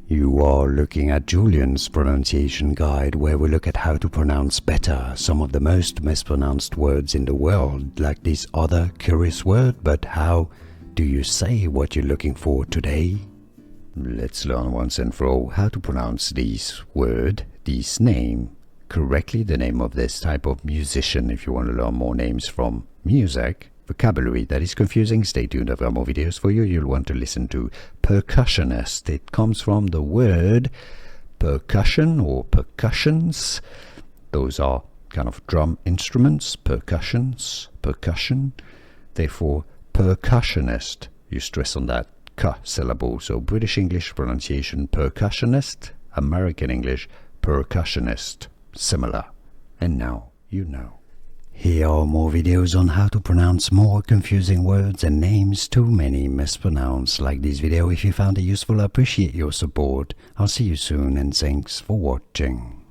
You are looking at Julian's pronunciation guide, where we look at how to pronounce better some of the most mispronounced words in the world, like this other curious word. But how do you say what you're looking for today? Let's learn once and for all how to pronounce this word, this name, correctly, the name of this type of musician. If you want to learn more names from music, vocabulary that is confusing, stay tuned. I've got more videos for you. You'll want to listen to percussionist. It comes from the word percussion or percussions. Those are kind of drum instruments, percussions, percussion. Therefore, percussionist. You stress on that k syllable. So British English pronunciation percussionist, American English percussionist. Similar. And now you know. Here are more videos on how to pronounce more confusing words and names too many mispronounced. Like this video if you found it useful. I appreciate your support. I'll see you soon and thanks for watching.